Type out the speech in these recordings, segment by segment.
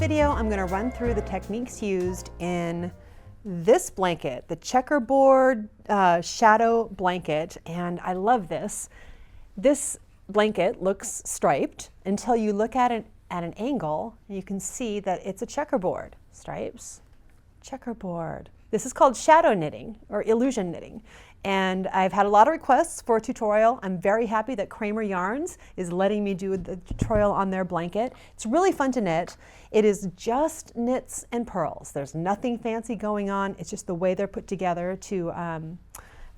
video, I'm going to run through the techniques used in this blanket, the Checkerboard Shadow Blanket, and I love this. This blanket looks striped until you look at it at an angle, and you can see that it's a checkerboard. Stripes, checkerboard. This is called shadow knitting or illusion knitting. And I've had a lot of requests for a tutorial. I'm very happy that Kramer Yarns is letting me do the tutorial on their blanket. It's really fun to knit. It is just knits and purls. There's nothing fancy going on. It's just the way they're put together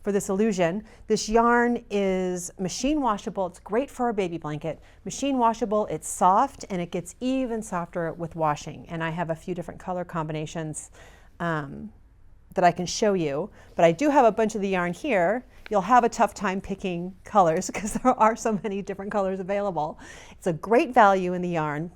for this illusion. This yarn is machine washable. It's great for a baby blanket. Machine washable, it's soft, and it gets even softer with washing. And I have a few different color combinations that I can show you, but I do have a bunch of the yarn here. You'll have a tough time picking colors because there are so many different colors available. It's a great value in the yarn,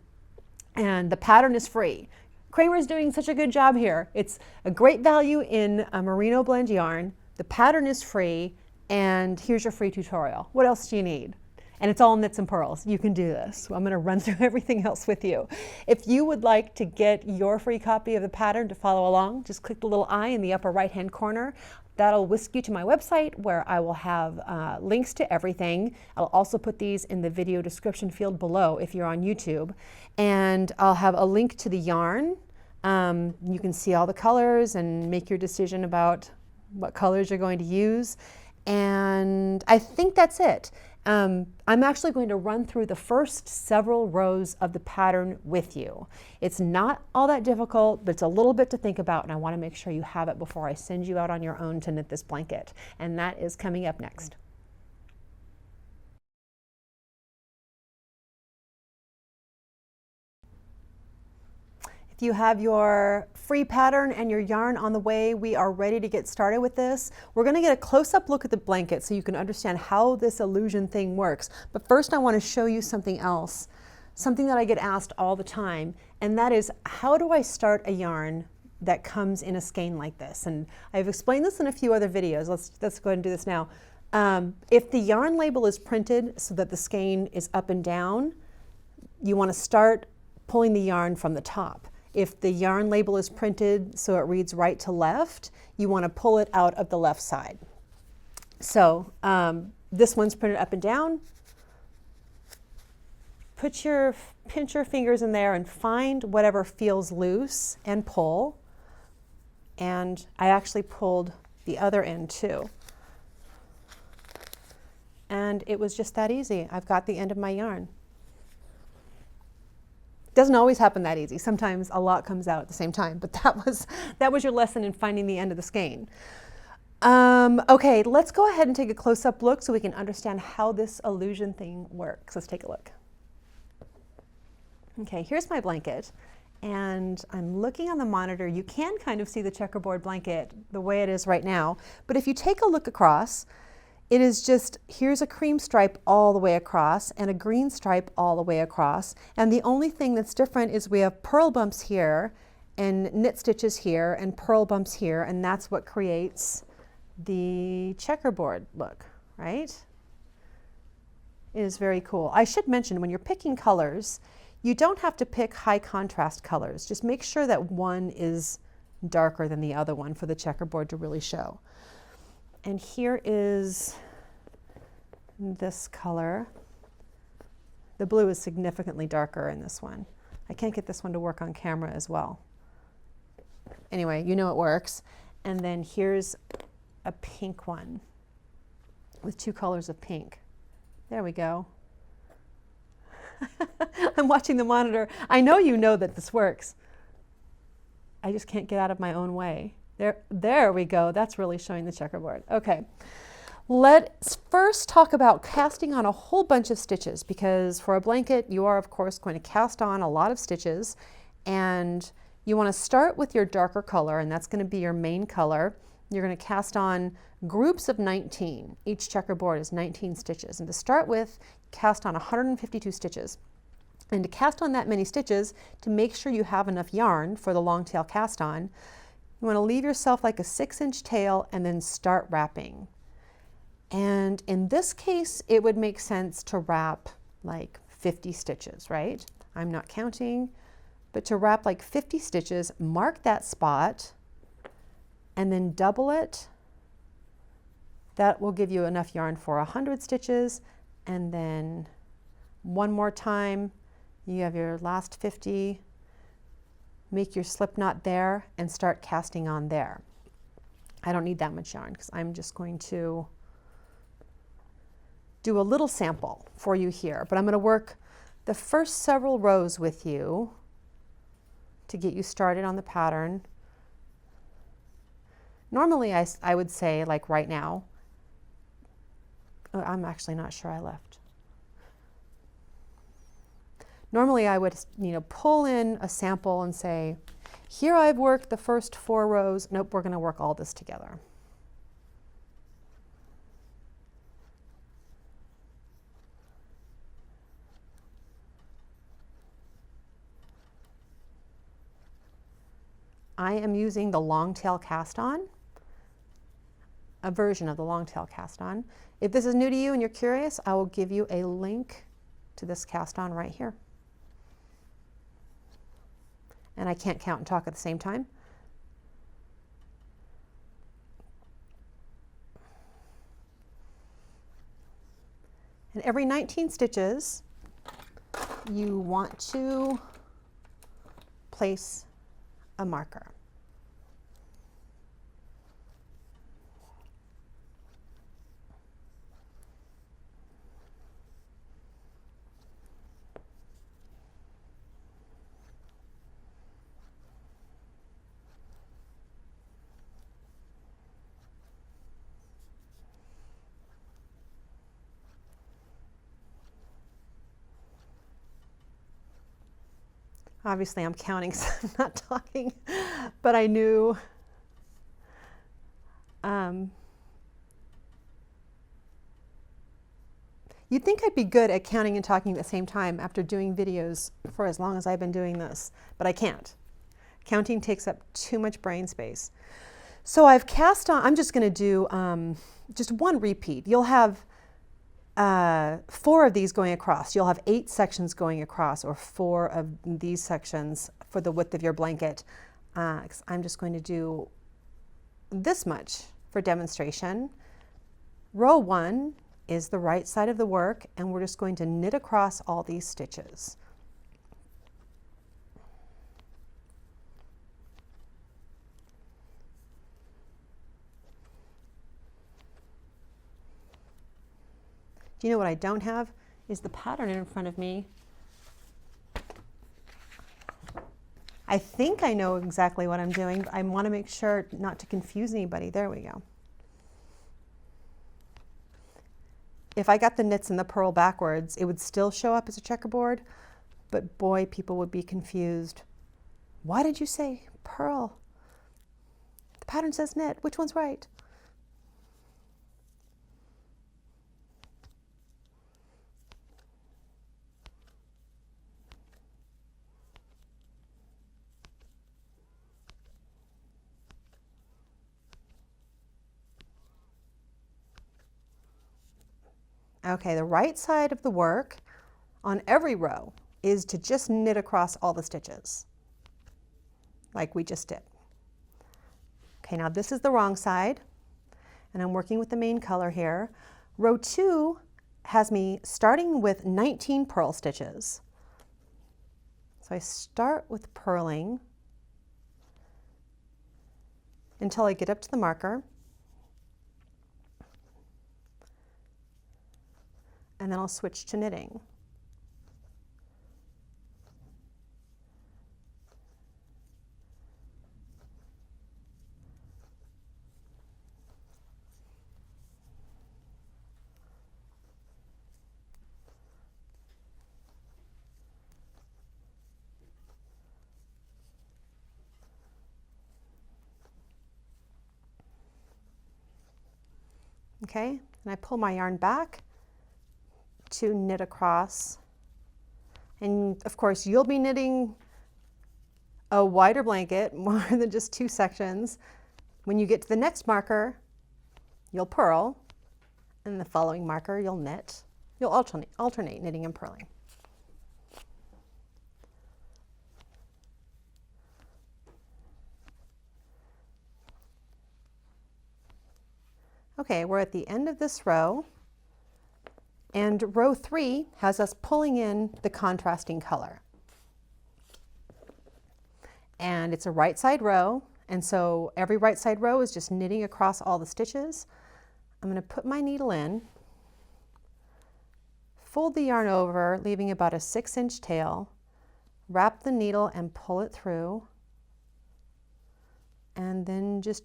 and the pattern is free. Kramer's doing such a good job here. It's a great value in a merino blend yarn. The pattern is free, and here's your free tutorial. What else do you need? And it's all knits and purls. You can do this. I'm going to run through everything else with you. If you would like to get your free copy of the pattern to follow along, just click the little eye in the upper right-hand corner. That'll whisk you to my website where I will have links to everything. I'll also put these in the video description field below if you're on YouTube. And I'll have a link to the yarn. You can see all the colors and make your decision about what colors you're going to use. And I think that's it. I'm actually going to run through the first several rows of the pattern with you. It's not all that difficult, but it's a little bit to think about, and I want to make sure you have it before I send you out on your own to knit this blanket. And that is coming up next. If you have your free pattern and your yarn on the way, we are ready to get started with this. We're going to get a close-up look at the blanket so you can understand how this illusion thing works. But first I want to show you something else, something that I get asked all the time, and that is, how do I start a yarn that comes in a skein like this? And I've explained this in a few other videos. Let's go ahead and do this now. If the yarn label is printed so that the skein is up and down, you want to start pulling the yarn from the top. If the yarn label is printed so it reads right to left, you want to pull it out of the left side. So this one's printed up and down. Pinch your fingers in there and find whatever feels loose and pull. And I actually pulled the other end too. And it was just that easy. I've got the end of my yarn. Doesn't always happen that easy. Sometimes a lot comes out at the same time, but that was your lesson in finding the end of the skein. Okay, let's go ahead and take a close-up look so we can understand how this illusion thing works. Let's take a look. Okay, here's my blanket, and I'm looking on the monitor. You can kind of see the checkerboard blanket the way it is right now, but if you take a look across, it is just, here's a cream stripe all the way across and a green stripe all the way across. And the only thing that's different is we have purl bumps here and knit stitches here and purl bumps here, and that's what creates the checkerboard look, right? It is very cool. I should mention, when you're picking colors, you don't have to pick high contrast colors. Just make sure that one is darker than the other one for the checkerboard to really show. And here is this color. The blue is significantly darker in this one. I can't get this one to work on camera as well. Anyway, you know it works. And then here's a pink one with two colors of pink. There we go. I'm watching the monitor. I know you know that this works. I just can't get out of my own way. There we go. That's really showing the checkerboard. Okay, let's first talk about casting on a whole bunch of stitches, because for a blanket, you are of course going to cast on a lot of stitches, and you want to start with your darker color, and that's going to be your main color. You're going to cast on groups of 19. Each checkerboard is 19 stitches, and to start with, cast on 152 stitches. And to cast on that many stitches, to make sure you have enough yarn for the long tail cast on, you want to leave yourself like a 6-inch tail and then start wrapping. And in this case, it would make sense to wrap like 50 stitches, right? I'm not counting. but to wrap like 50 stitches, mark that spot and then double it. That will give you enough yarn for 100 stitches, and then one more time, you have your last 50, make your slip knot there and start casting on there. I don't need that much yarn because I'm just going to do a little sample for you here, but I'm going to work the first several rows with you to get you started on the pattern. Normally I would say, like right now, I'm actually not sure I left. Normally I would, pull in a sample and say, here I've worked the first 4 rows. Nope, we're going to work all this together. I am using the long tail cast on, a version of the long tail cast on. If this is new to you and you're curious, I will give you a link to this cast on right here. And I can't count and talk at the same time. And every 19 stitches, you want to place a marker. Obviously I'm counting, so I'm not talking, but I knew you'd think I'd be good at counting and talking at the same time after doing videos for as long as I've been doing this, but I can't. Counting takes up too much brain space. So I've cast on, I'm just going to do just one repeat. You'll have 4 of these going across. You'll have 8 sections going across, or 4 of these sections for the width of your blanket. 'Cause I'm just going to do this much for demonstration. Row 1 is the right side of the work, and we're just going to knit across all these stitches. Do you know what I don't have? Is the pattern in front of me. I think I know exactly what I'm doing, but I want to make sure not to confuse anybody. There we go. If I got the knits and the purl backwards, it would still show up as a checkerboard, but boy, people would be confused. Why did you say purl? The pattern says knit. Which one's right? Okay, the right side of the work on every row is to just knit across all the stitches, like we just did. Okay, now this is the wrong side, and I'm working with the main color here. Row 2 has me starting with 19 purl stitches. So I start with purling until I get up to the marker. And then I'll switch to knitting. Okay, and I pull my yarn back to knit across, and of course you'll be knitting a wider blanket, more than just 2 sections. When you get to the next marker, you'll purl, and the following marker you'll knit. You'll alternate knitting and purling. Okay, we're at the end of this row, and row 3 has us pulling in the contrasting color. And it's a right side row, and so every right side row is just knitting across all the stitches. I'm going to put my needle in, fold the yarn over, leaving about a 6-inch tail, wrap the needle and pull it through, and then just,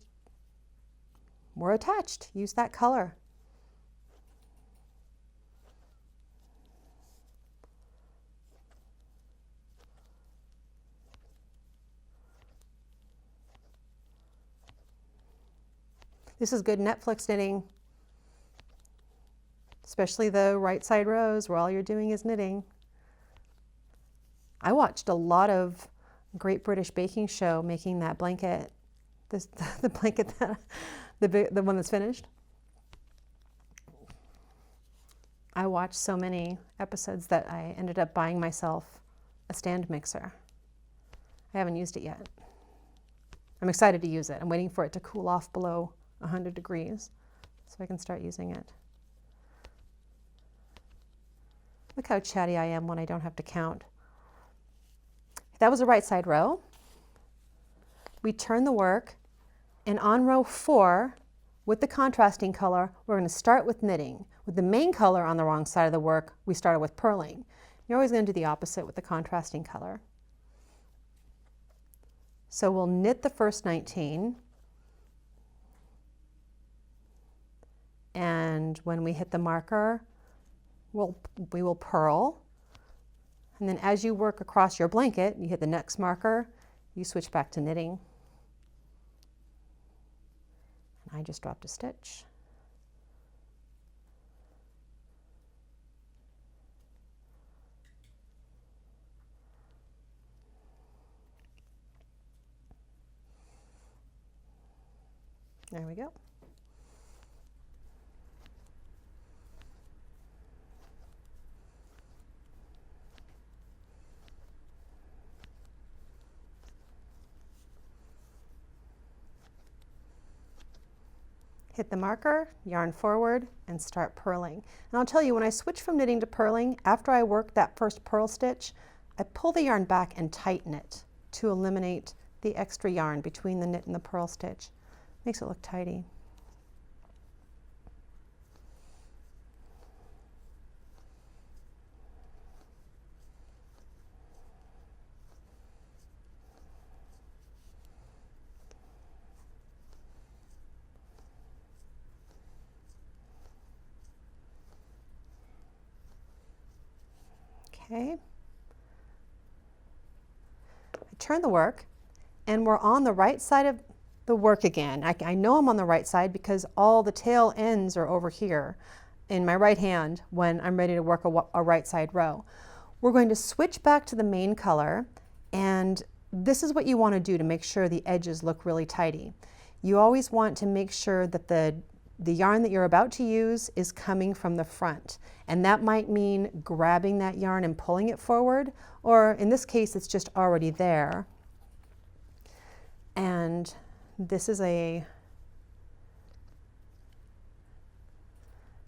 we're attached. Use that color. This is good Netflix knitting, especially the right side rows where all you're doing is knitting. I watched a lot of Great British Baking Show making that blanket, the blanket, the one that's finished. I watched so many episodes that I ended up buying myself a stand mixer. I haven't used it yet. I'm excited to use it. I'm waiting for it to cool off below 100 degrees so I can start using it. Look how chatty I am when I don't have to count. That was a right side row. We turn the work, and on row 4, with the contrasting color, we're going to start with knitting. With the main color on the wrong side of the work, we started with purling. You're always going to do the opposite with the contrasting color. So we'll knit the first 19, and when we hit the marker, we will purl. And then as you work across your blanket, you hit the next marker, you switch back to knitting. And I just dropped a stitch. There we go. Hit the marker, yarn forward, and start purling. And I'll tell you, when I switch from knitting to purling, after I work that first purl stitch, I pull the yarn back and tighten it to eliminate the extra yarn between the knit and the purl stitch. Makes it look tidy. Okay. I turn the work, and we're on the right side of the work again. I know I'm on the right side because all the tail ends are over here in my right hand when I'm ready to work a right side row. We're going to switch back to the main color, and this is what you want to do to make sure the edges look really tidy. You always want to make sure that the yarn that you're about to use is coming from the front, and that might mean grabbing that yarn and pulling it forward, or in this case it's just already there. And this is a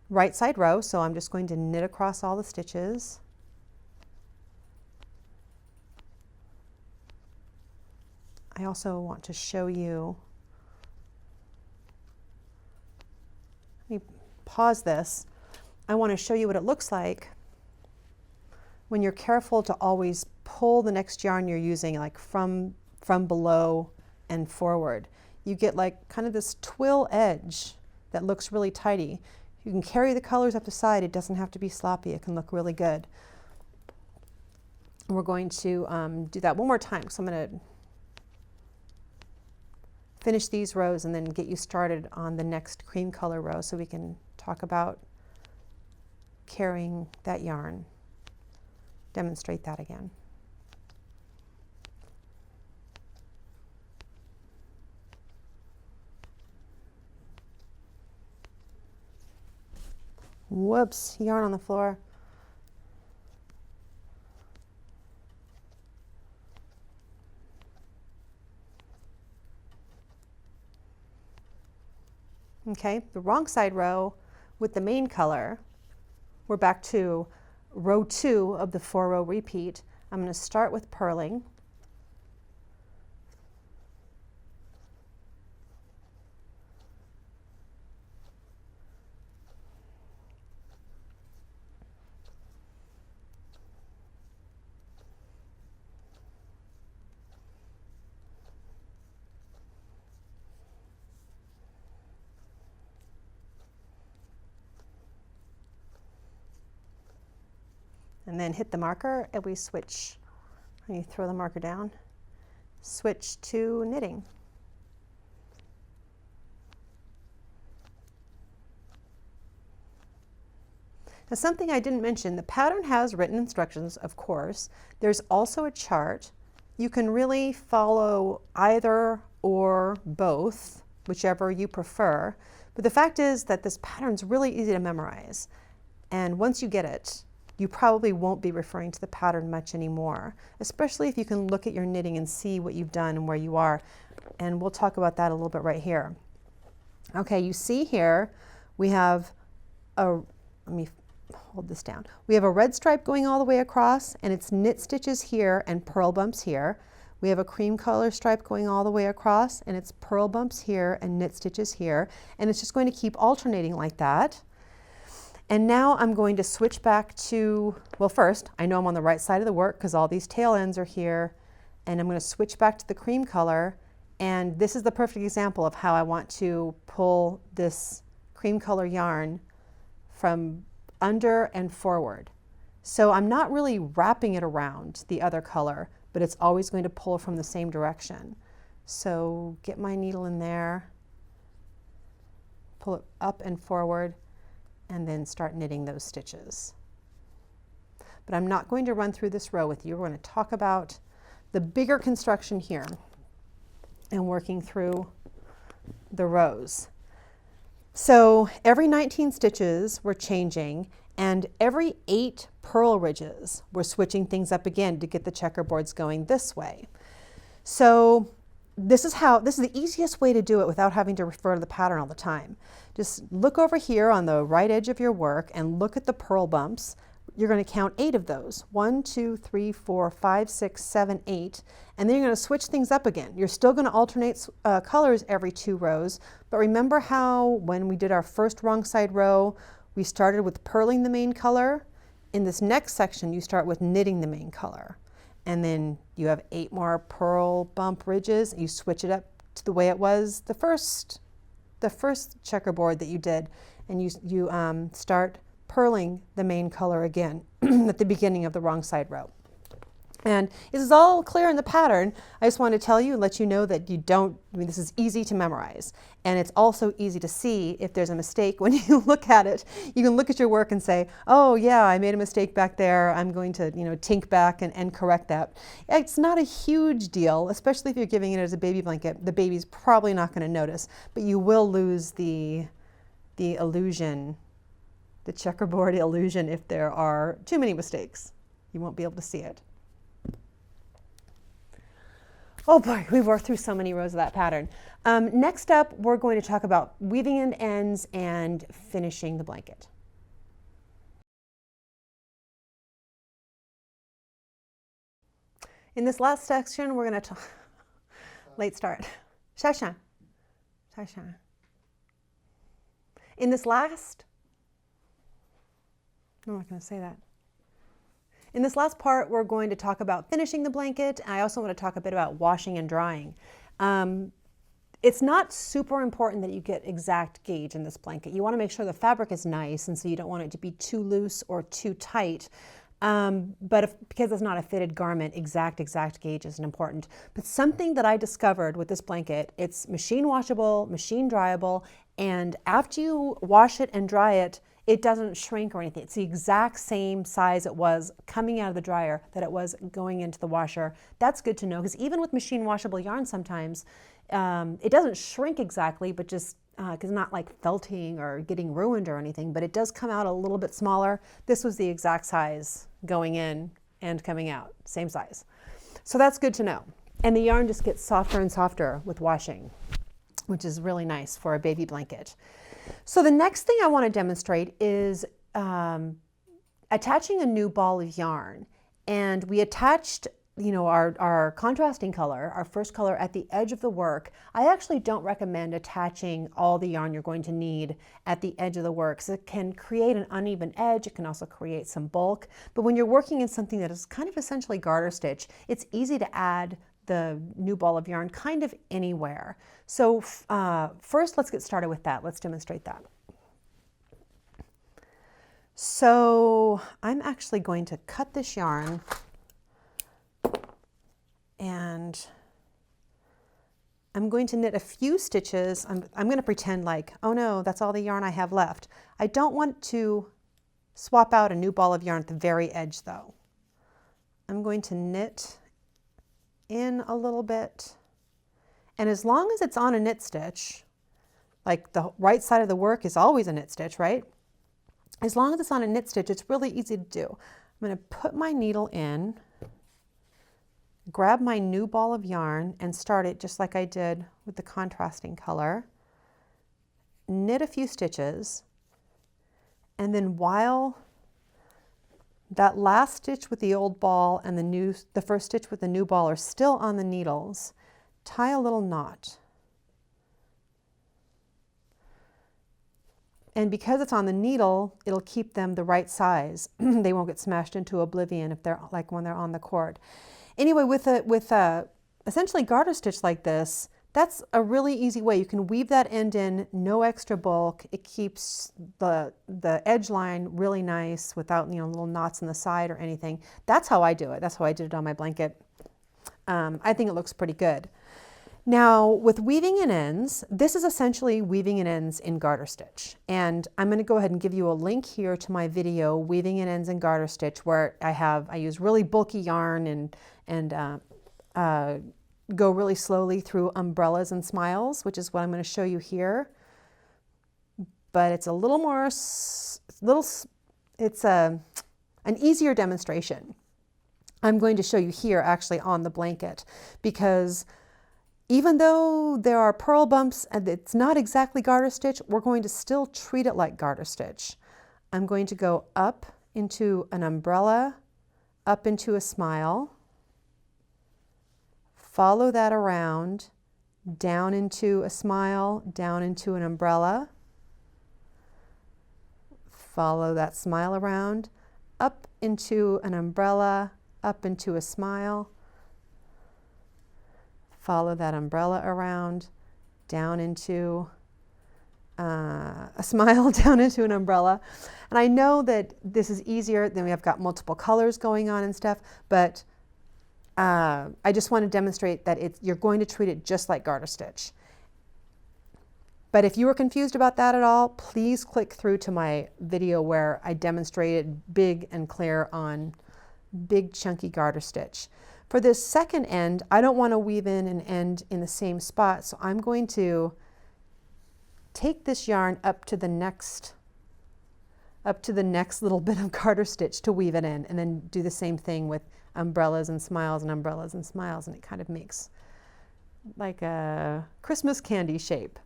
right side row, so I'm just going to knit across all the stitches. I also want to show you, let me pause this. I want to show you what it looks like when you're careful to always pull the next yarn you're using, like from below and forward. You get like kind of this twill edge that looks really tidy. You can carry the colors up the side. It doesn't have to be sloppy. It can look really good. We're going to do that one more time. So I'm going to finish these rows and then get you started on the next cream color row so we can talk about carrying that yarn. Demonstrate that again. Whoops, yarn on the floor. Okay, the wrong side row with the main color. We're back to row 2 of the 4-row repeat. I'm going to start with purling. And then hit the marker and we switch. And you throw the marker down, switch to knitting. Now, something I didn't mention, the pattern has written instructions, of course. There's also a chart. You can really follow either or both, whichever you prefer. But the fact is that this pattern's really easy to memorize. And once you get it, you probably won't be referring to the pattern much anymore, especially if you can look at your knitting and see what you've done and where you are. And we'll talk about that a little bit right here. Okay, you see here, we have let me hold this down. We have a red stripe going all the way across, and it's knit stitches here and purl bumps here. We have a cream color stripe going all the way across, and it's purl bumps here and knit stitches here. And it's just going to keep alternating like that. And now I'm going to switch back to, well, first, I know I'm on the right side of the work because all these tail ends are here. And I'm going to switch back to the cream color. And this is the perfect example of how I want to pull this cream color yarn from under and forward. So I'm not really wrapping it around the other color, but it's always going to pull from the same direction. So get my needle in there, pull it up and forward, and then start knitting those stitches. But I'm not going to run through this row with you. We're going to talk about the bigger construction here and working through the rows. So every 19 stitches we're changing, and every 8 purl ridges we're switching things up again to get the checkerboards going this way. So this is the easiest way to do it without having to refer to the pattern all the time. Just look over here on the right edge of your work and look at the purl bumps. You're going to count 8 of those. 1, 2, 3, 4, 5, 6, 7, 8. And then you're going to switch things up again. You're still going to alternate colors every 2 rows. But remember how when we did our first wrong side row, we started with purling the main color? In this next section, you start with knitting the main color. And then you have 8 more purl bump ridges. You switch it up to the way it was the first checkerboard that you did. And you start purling the main color again at the beginning of the wrong side row. And this is all clear in the pattern. I just want to tell you and let you know that this is easy to memorize. And it's also easy to see if there's a mistake when you look at it. You can look at your work and say, oh yeah, I made a mistake back there. I'm going to tink back and correct that. It's not a huge deal, especially if you're giving it as a baby blanket. The baby's probably not going to notice, but you will lose the illusion, the checkerboard illusion, if there are too many mistakes. You won't be able to see it. Oh boy, we've worked through so many rows of that pattern. Next up, we're going to talk about weaving in ends and finishing the blanket. In this last section, we're going to talk, late start. Shah. In this last, I'm not going to say that. In this last part, we're going to talk about finishing the blanket. I also want to talk a bit about washing and drying. It's not super important that you get exact gauge in this blanket. You want to make sure the fabric is nice, and so you don't want it to be too loose or too tight. Because it's not a fitted garment, exact gauge isn't important. But something that I discovered with this blanket, it's machine washable, machine dryable, and after you wash it and dry it, it doesn't shrink or anything. It's the exact same size it was coming out of the dryer that it was going into the washer. That's good to know, because even with machine washable yarn sometimes, it doesn't shrink exactly, but just because it's not like felting or getting ruined or anything, but it does come out a little bit smaller. This was the exact size going in and coming out, same size. So that's good to know. And the yarn just gets softer and softer with washing. which is really nice for a baby blanket. So the next thing I want to demonstrate is attaching a new ball of yarn. And we attached, you know, our contrasting color, our first color, at the edge of the work. I actually don't recommend attaching all the yarn you're going to need at the edge of the work, because it can create an uneven edge. It can also create some bulk. But when you're working in something that is kind of essentially garter stitch, it's easy to add the new ball of yarn kind of anywhere. So first, let's get started with that. Let's demonstrate that. So I'm actually going to cut this yarn, and I'm going to knit a few stitches. I'm going to pretend like, oh no, that's all the yarn I have left. I don't want to swap out a new ball of yarn at the very edge though. I'm going to knit in a little bit, and as long as it's on a knit stitch, like the right side of the work is always a knit stitch, right? As long as it's on a knit stitch, it's really easy to do. I'm going to put my needle in, grab my new ball of yarn, and start it just like I did with the contrasting color. Knit a few stitches, and then while that last stitch with the old ball and the first stitch with the new ball are still on the needles, tie a little knot. And because it's on the needle, it'll keep them the right size. They won't get smashed into oblivion if they're like when they're on the cord. Anyway, with a essentially garter stitch like this, that's a really easy way. You can weave that end in, no extra bulk. It keeps the edge line really nice without, you know, little knots on the side or anything. That's how I do it. That's how I did it on my blanket. I think it looks pretty good. Now, with weaving in ends, this is essentially weaving in ends in garter stitch. And I'm going to go ahead and give you a link here to my video, Weaving in Ends in Garter Stitch, where I use really bulky yarn and go really slowly through umbrellas and smiles, which is what I'm going to show you here. But it's a little more, it's an easier demonstration. I'm going to show you here actually on the blanket, because even though there are purl bumps and it's not exactly garter stitch, we're going to still treat it like garter stitch. I'm going to go up into an umbrella, up into a smile, follow that around, down into a smile, down into an umbrella, follow that smile around, up into an umbrella, up into a smile, follow that umbrella around, down into a smile, down into an umbrella. And I know that this is easier than we have got multiple colors going on and stuff, but I just want to demonstrate that you're going to treat it just like garter stitch. But if you were confused about that at all, please click through to my video where I demonstrated big and clear on big chunky garter stitch. For this second end, I don't want to weave in an end in the same spot, so I'm going to take this yarn up to the next little bit of garter stitch to weave it in, and then do the same thing with umbrellas and smiles and umbrellas and smiles, and it kind of makes like a Christmas candy shape.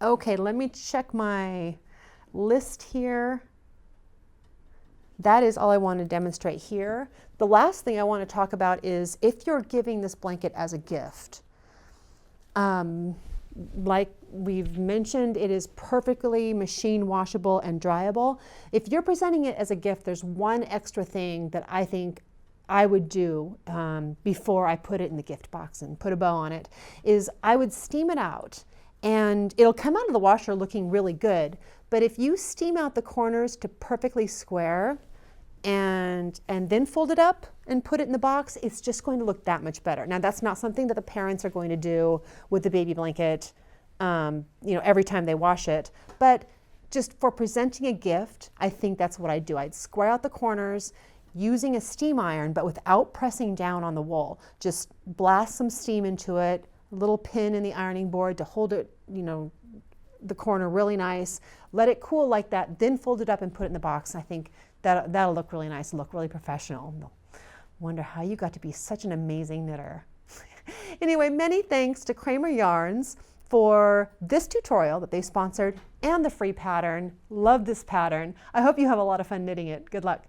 Okay, let me check my list here. That is all I want to demonstrate here. The last thing I want to talk about is if you're giving this blanket as a gift. Like we've mentioned, it is perfectly machine washable and dryable. If you're presenting it as a gift, there's one extra thing that I think I would do before I put it in the gift box and put a bow on it, is I would steam it out. And it'll come out of the washer looking really good, but if you steam out the corners to perfectly square and then fold it up and put it in the box, it's just going to look that much better. Now that's not something that the parents are going to do with the baby blanket, every time they wash it, but just for presenting a gift, I think that's what I'd do. I'd square out the corners using a steam iron, but without pressing down on the wool. Just blast some steam into it, a little pin in the ironing board to hold it, the corner really nice, let it cool like that, then fold it up and put it in the box. I think that'll look really nice and look really professional. Wonder how you got to be such an amazing knitter. Anyway, many thanks to Kramer Yarns for this tutorial that they sponsored and the free pattern. Love this pattern. I hope you have a lot of fun knitting it. Good luck.